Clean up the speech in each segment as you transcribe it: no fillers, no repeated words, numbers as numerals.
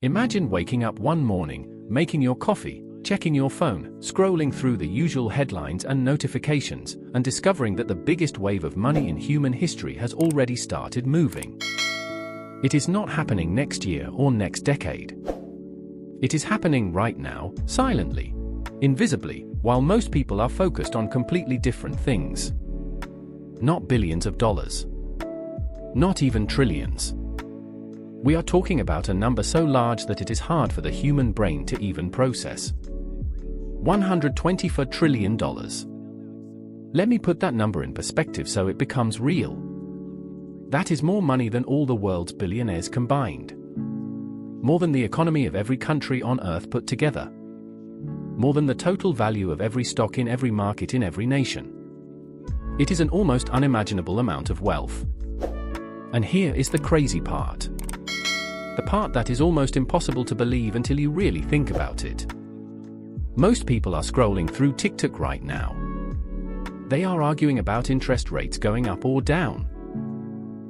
Imagine waking up one morning, making your coffee, checking your phone, scrolling through the usual headlines and notifications, and discovering that the biggest wave of money in human history has already started moving. It is not happening next year or next decade. It is happening right now, silently, invisibly, while most people are focused on completely different things. Not billions of dollars. Not even trillions. We are talking about a number so large that it is hard for the human brain to even process. $124 trillion. Let me put that number in perspective so it becomes real. That is more money than all the world's billionaires combined. More than the economy of every country on Earth put together. More than the total value of every stock in every market in every nation. It is an almost unimaginable amount of wealth. And here is the crazy part. The part that is almost impossible to believe until you really think about it. Most people are scrolling through TikTok right now. They are arguing about interest rates going up or down.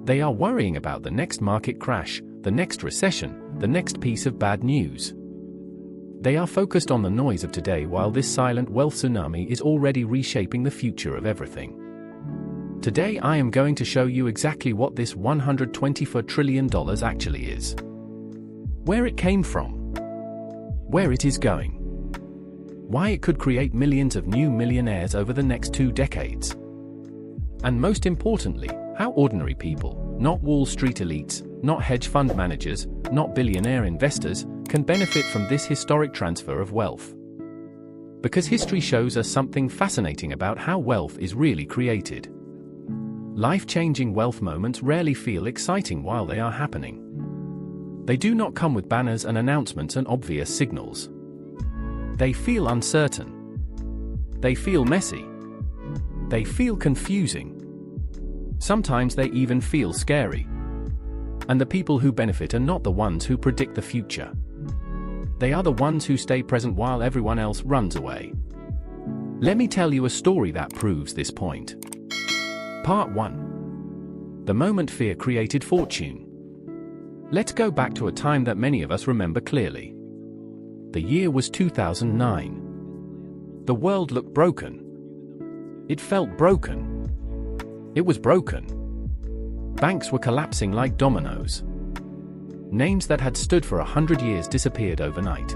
They are worrying about the next market crash, the next recession, the next piece of bad news. They are focused on the noise of today while this silent wealth tsunami is already reshaping the future of everything. Today I am going to show you exactly what this $124 trillion actually is. Where it came from. Where it is going. Why it could create millions of new millionaires over the next 2 decades. And most importantly, how ordinary people, not Wall Street elites, not hedge fund managers, not billionaire investors, can benefit from this historic transfer of wealth. Because history shows us something fascinating about how wealth is really created. Life-changing wealth moments rarely feel exciting while they are happening. They do not come with banners and announcements and obvious signals. They feel uncertain. They feel messy. They feel confusing. Sometimes they even feel scary. And the people who benefit are not the ones who predict the future. They are the ones who stay present while everyone else runs away. Let me tell you a story that proves this point. Part 1. The moment fear created fortune. Let's go back to a time that many of us remember clearly. The year was 2009. The world looked broken. It felt broken. It was broken. Banks were collapsing like dominoes. Names that had stood for 100 years disappeared overnight.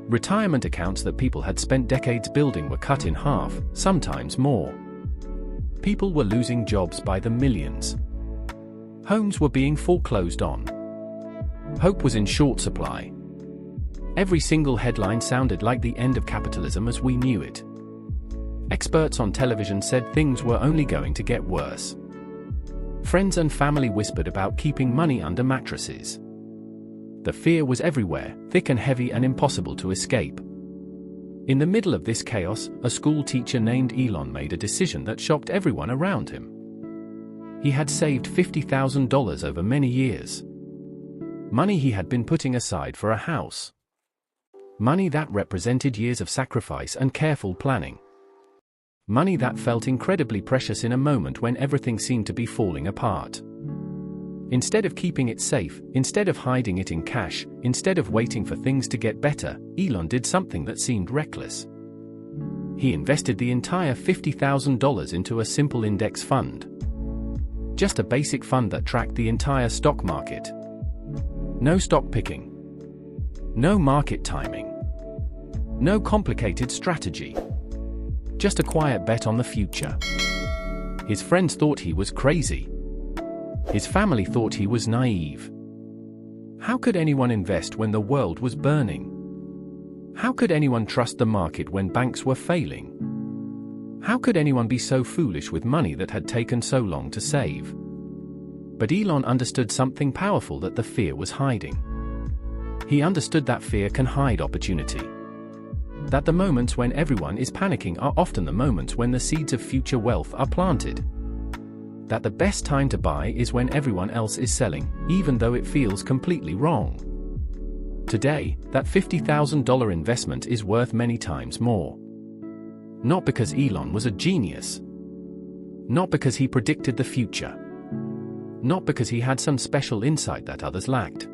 Retirement accounts that people had spent decades building were cut in half, sometimes more. People were losing jobs by the millions. Homes were being foreclosed on. Hope was in short supply. Every single headline sounded like the end of capitalism as we knew it. Experts on television said things were only going to get worse. Friends and family whispered about keeping money under mattresses. The fear was everywhere, thick and heavy and impossible to escape. In the middle of this chaos, a school teacher named Elon made a decision that shocked everyone around him. He had saved $50,000 over many years. Money he had been putting aside for a house. Money that represented years of sacrifice and careful planning. Money that felt incredibly precious in a moment when everything seemed to be falling apart. Instead of keeping it safe, instead of hiding it in cash, instead of waiting for things to get better, Elon did something that seemed reckless. He invested the entire $50,000 into a simple index fund. Just a basic fund that tracked the entire stock market. No stock picking. No market timing. No complicated strategy. Just a quiet bet on the future. His friends thought he was crazy. His family thought he was naive. How could anyone invest when the world was burning? How could anyone trust the market when banks were failing? How could anyone be so foolish with money that had taken so long to save? But Elon understood something powerful that the fear was hiding. He understood that fear can hide opportunity. That the moments when everyone is panicking are often the moments when the seeds of future wealth are planted. That the best time to buy is when everyone else is selling, even though it feels completely wrong. Today, that $50,000 investment is worth many times more. Not because Elon was a genius. Not because he predicted the future. Not because he had some special insight that others lacked.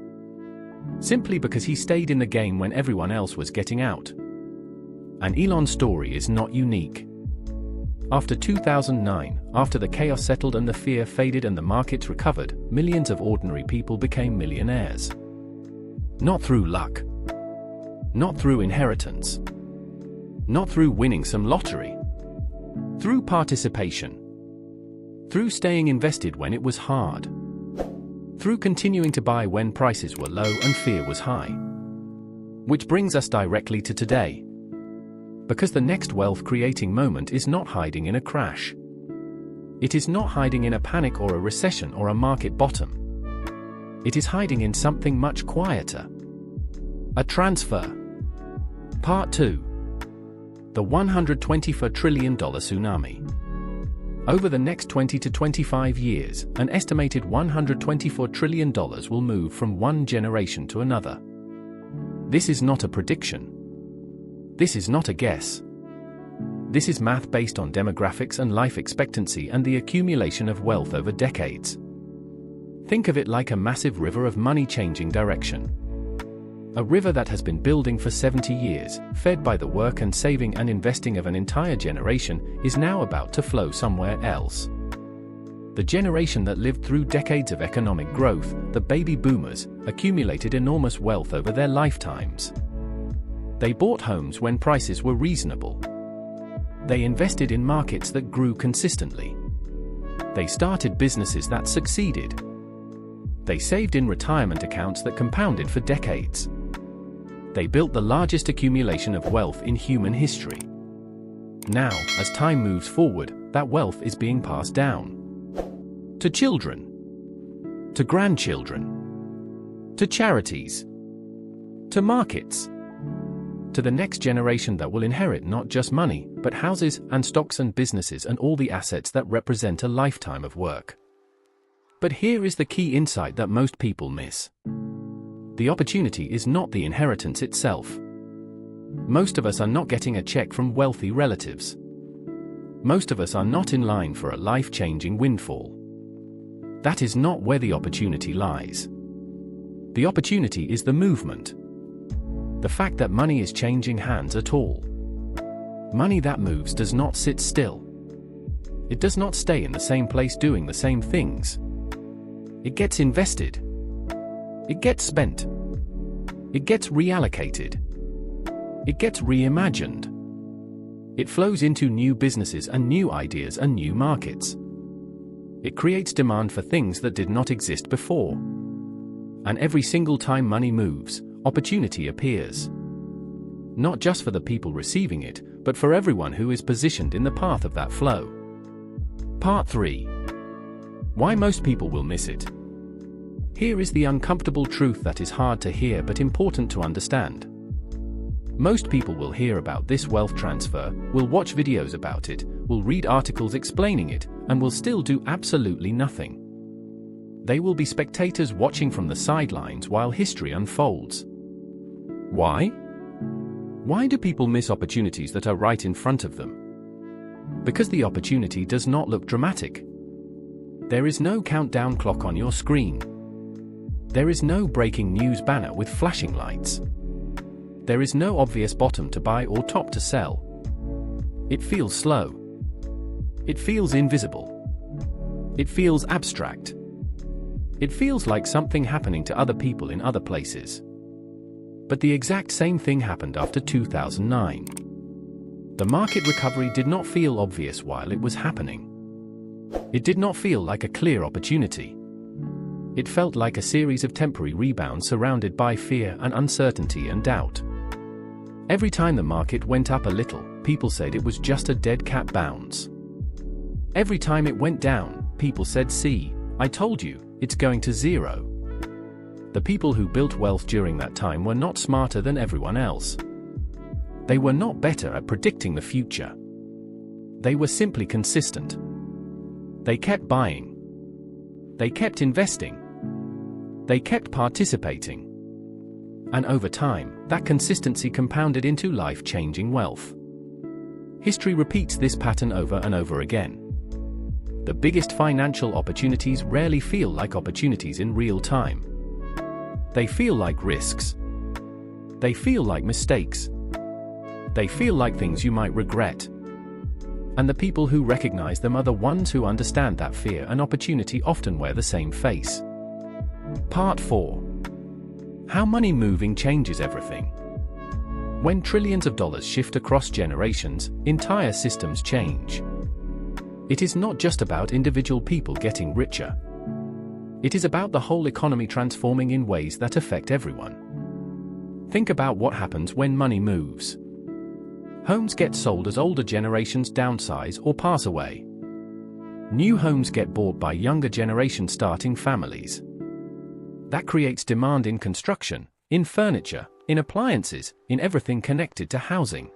simply because he stayed in the game when everyone else was getting out. And Elon's story is not unique. After 2009, after the chaos settled and the fear faded and the markets recovered, millions of ordinary people became millionaires. Not through luck. Not through inheritance. Not through winning some lottery. Through participation. Through staying invested when it was hard. Through continuing to buy when prices were low and fear was high. Which brings us directly to today. Because the next wealth-creating moment is not hiding in a crash. It is not hiding in a panic or a recession or a market bottom. It is hiding in something much quieter. A transfer. Part 2. The $124 trillion tsunami. Over the next 20 to 25 years, an estimated $124 trillion will move from one generation to another. This is not a prediction. This is not a guess. This is math based on demographics and life expectancy and the accumulation of wealth over decades. Think of it like a massive river of money changing direction. A river that has been building for 70 years, fed by the work and saving and investing of an entire generation, is now about to flow somewhere else. The generation that lived through decades of economic growth, the baby boomers, accumulated enormous wealth over their lifetimes. They bought homes when prices were reasonable. They invested in markets that grew consistently. They started businesses that succeeded. They saved in retirement accounts that compounded for decades. They built the largest accumulation of wealth in human history. Now, as time moves forward, that wealth is being passed down. To children. To grandchildren. To charities. To markets. To the next generation that will inherit not just money, but houses and stocks and businesses and all the assets that represent a lifetime of work. But here is the key insight that most people miss. The opportunity is not the inheritance itself. Most of us are not getting a check from wealthy relatives. Most of us are not in line for a life-changing windfall. That is not where the opportunity lies. The opportunity is the movement. The fact that money is changing hands at all. Money that moves does not sit still. It does not stay in the same place doing the same things. It gets invested. It gets spent. It gets reallocated. It gets reimagined. It flows into new businesses and new ideas and new markets. It creates demand for things that did not exist before. And every single time money moves, opportunity appears. Not just for the people receiving it, but for everyone who is positioned in the path of that flow. Part 3. Why most people will miss it. Here is the uncomfortable truth that is hard to hear but important to understand. Most people will hear about this wealth transfer, will watch videos about it, will read articles explaining it, and will still do absolutely nothing. They will be spectators watching from the sidelines while history unfolds. Why? Why do people miss opportunities that are right in front of them? Because the opportunity does not look dramatic. There is no countdown clock on your screen. There is no breaking news banner with flashing lights. There is no obvious bottom to buy or top to sell. It feels slow. It feels invisible. It feels abstract. It feels like something happening to other people in other places. But the exact same thing happened after 2009. The market recovery did not feel obvious while it was happening. It did not feel like a clear opportunity. It felt like a series of temporary rebounds surrounded by fear and uncertainty and doubt. Every time the market went up a little, people said it was just a dead cat bounce. Every time it went down, people said, "See, I told you, it's going to zero." The people who built wealth during that time were not smarter than everyone else. They were not better at predicting the future. They were simply consistent. They kept buying. They kept investing. They kept participating. And over time, that consistency compounded into life-changing wealth. History repeats this pattern over and over again. The biggest financial opportunities rarely feel like opportunities in real time. They feel like risks. They feel like mistakes. They feel like things you might regret. And the people who recognize them are the ones who understand that fear and opportunity often wear the same face. Part 4. How money moving changes everything. When trillions of dollars shift across generations, entire systems change. It is not just about individual people getting richer. It is about the whole economy transforming in ways that affect everyone. Think about what happens when money moves. Homes get sold as older generations downsize or pass away. New homes get bought by younger generations starting families. That creates demand in construction, in furniture, in appliances, in everything connected to housing.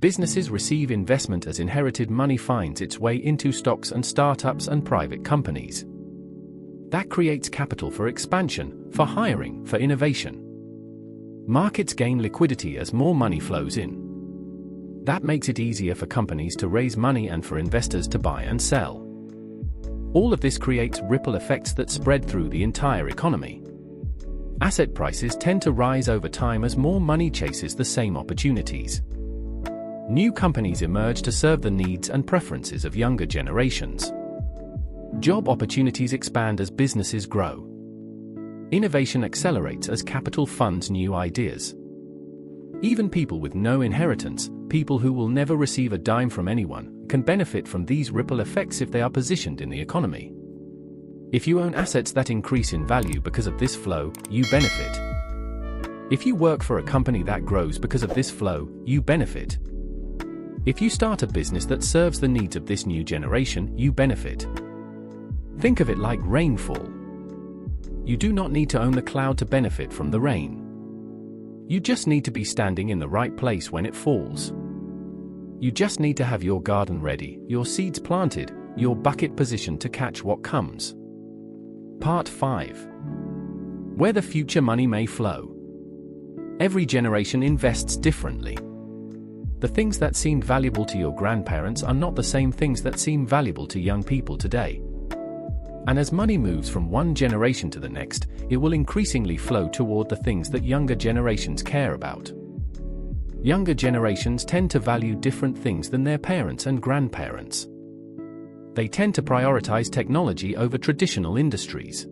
Businesses receive investment as inherited money finds its way into stocks and startups and private companies. That creates capital for expansion, for hiring, for innovation. Markets gain liquidity as more money flows in. That makes it easier for companies to raise money and for investors to buy and sell. All of this creates ripple effects that spread through the entire economy. Asset prices tend to rise over time as more money chases the same opportunities. New companies emerge to serve the needs and preferences of younger generations. Job opportunities expand as businesses grow. Innovation accelerates as capital funds new ideas. Even people with no inheritance, people who will never receive a dime from anyone, can benefit from these ripple effects if they are positioned in the economy. If you own assets that increase in value because of this flow, you benefit. If you work for a company that grows because of this flow, you benefit. If you start a business that serves the needs of this new generation, you benefit. Think of it like rainfall. You do not need to own the cloud to benefit from the rain. You just need to be standing in the right place when it falls. You just need to have your garden ready, your seeds planted, your bucket positioned to catch what comes. Part 5. Where the future money may flow. Every generation invests differently. The things that seemed valuable to your grandparents are not the same things that seem valuable to young people today. And as money moves from one generation to the next, it will increasingly flow toward the things that younger generations care about. Younger generations tend to value different things than their parents and grandparents. They tend to prioritize technology over traditional industries.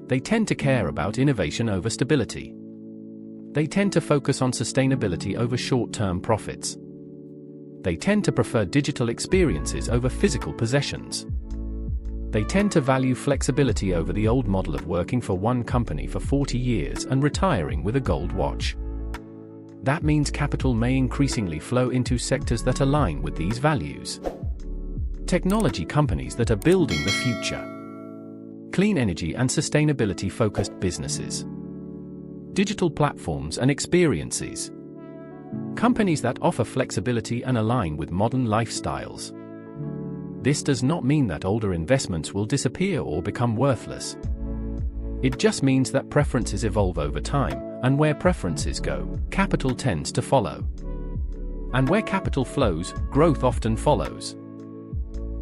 They tend to care about innovation over stability. They tend to focus on sustainability over short-term profits. They tend to prefer digital experiences over physical possessions. They tend to value flexibility over the old model of working for one company for 40 years and retiring with a gold watch. That means capital may increasingly flow into sectors that align with these values. Technology companies that are building the future. Clean energy and sustainability-focused businesses. Digital platforms and experiences. Companies that offer flexibility and align with modern lifestyles. This does not mean that older investments will disappear or become worthless. It just means that preferences evolve over time, and where preferences go, capital tends to follow. And where capital flows, growth often follows.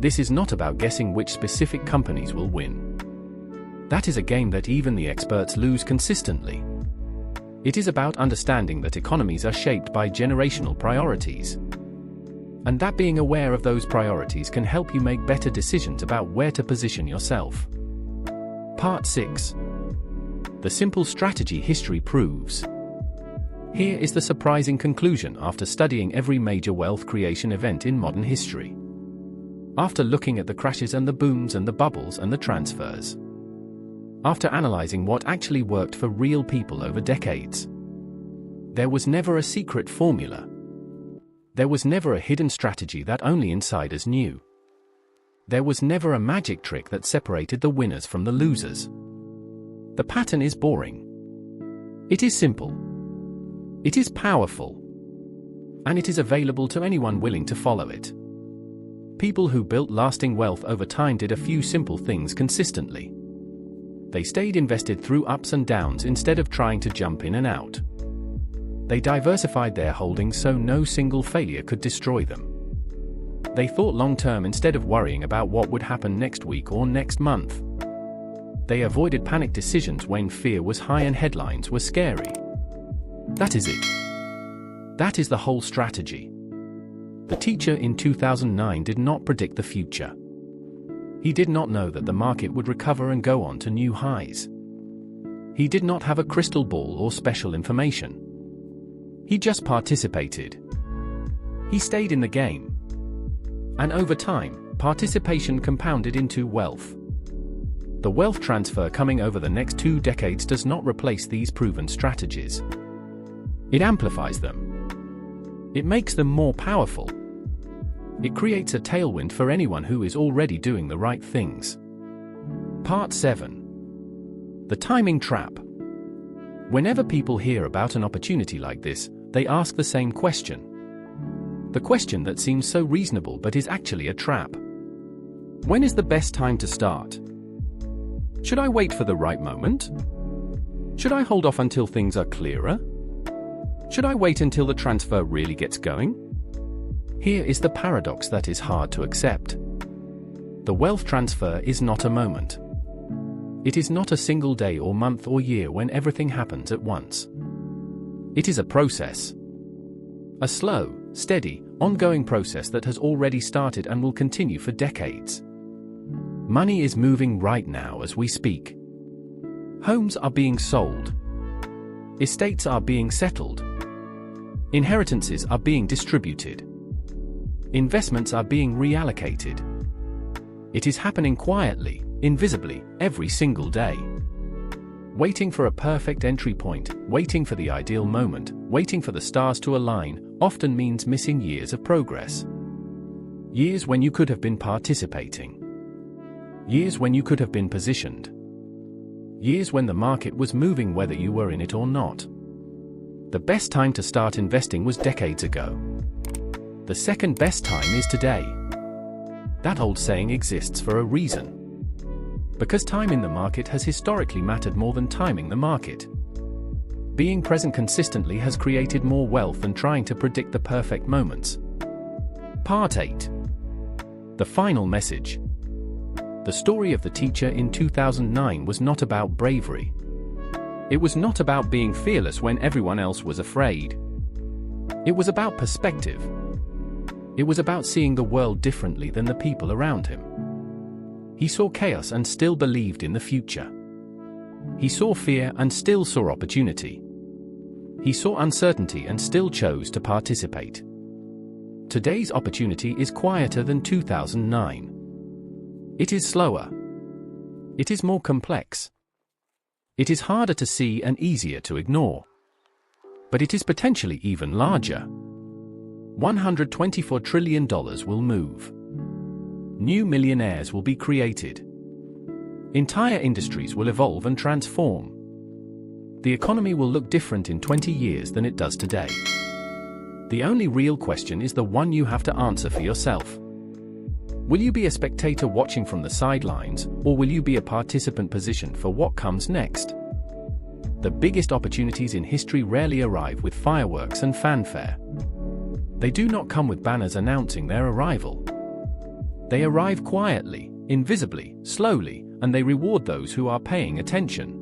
This is not about guessing which specific companies will win. That is a game that even the experts lose consistently. It is about understanding that economies are shaped by generational priorities. And that being aware of those priorities can help you make better decisions about where to position yourself. Part 6. The simple strategy history proves. Here is the surprising conclusion after studying every major wealth creation event in modern history. After looking at the crashes and the booms and the bubbles and the transfers. After analyzing what actually worked for real people over decades. There was never a secret formula. There was never a hidden strategy that only insiders knew. There was never a magic trick that separated the winners from the losers. The pattern is boring. It is simple. It is powerful. And it is available to anyone willing to follow it. People who built lasting wealth over time did a few simple things consistently. They stayed invested through ups and downs instead of trying to jump in and out. They diversified their holdings so no single failure could destroy them. They thought long-term instead of worrying about what would happen next week or next month. They avoided panic decisions when fear was high and headlines were scary. That is it. That is the whole strategy. The teacher in 2009 did not predict the future. He did not know that the market would recover and go on to new highs. He did not have a crystal ball or special information. He just participated. He stayed in the game. And over time, participation compounded into wealth. The wealth transfer coming over the next 2 decades does not replace these proven strategies. It amplifies them. It makes them more powerful. It creates a tailwind for anyone who is already doing the right things. Part 7. The timing trap. Whenever people hear about an opportunity like this, they ask the same question. The question that seems so reasonable but is actually a trap. When is the best time to start? Should I wait for the right moment? Should I hold off until things are clearer? Should I wait until the transfer really gets going? Here is the paradox that is hard to accept. The wealth transfer is not a moment. It is not a single day or month or year when everything happens at once. It is a process. A slow, steady, ongoing process that has already started and will continue for decades. Money is moving right now as we speak. Homes are being sold. Estates are being settled. Inheritances are being distributed. Investments are being reallocated. It is happening quietly, invisibly, every single day. Waiting for a perfect entry point, waiting for the ideal moment, waiting for the stars to align, often means missing years of progress. Years when you could have been participating. Years when you could have been positioned. Years when the market was moving whether you were in it or not. The best time to start investing was decades ago. The second best time is today. That old saying exists for a reason. Because time in the market has historically mattered more than timing the market. Being present consistently has created more wealth than trying to predict the perfect moments. Part 8. The final message. The story of the teacher in 2009 was not about bravery. It was not about being fearless when everyone else was afraid. It was about perspective. It was about seeing the world differently than the people around him. He saw chaos and still believed in the future. He saw fear and still saw opportunity. He saw uncertainty and still chose to participate. Today's opportunity is quieter than 2009. It is slower. It is more complex. It is harder to see and easier to ignore. But it is potentially even larger. $124 trillion will move. New millionaires will be created. Entire industries will evolve and transform. The economy will look different in 20 years than it does today. The only real question is the one you have to answer for yourself. Will you be a spectator watching from the sidelines, or will you be a participant positioned for what comes next? The biggest opportunities in history rarely arrive with fireworks and fanfare. They do not come with banners announcing their arrival. They arrive quietly, invisibly, slowly, and they reward those who are paying attention.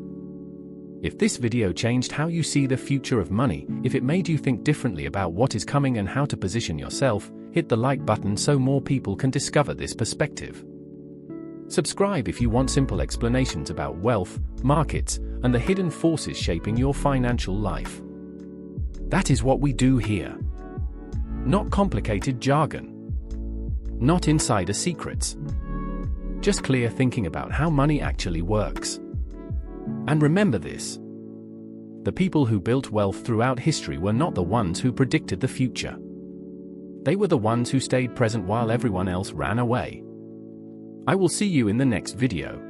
If this video changed how you see the future of money, if it made you think differently about what is coming and how to position yourself, hit the like button so more people can discover this perspective. Subscribe if you want simple explanations about wealth, markets, and the hidden forces shaping your financial life. That is what we do here. Not complicated jargon. Not insider secrets. Just clear thinking about how money actually works. And remember this. The people who built wealth throughout history were not the ones who predicted the future. They were the ones who stayed present while everyone else ran away. I will see you in the next video.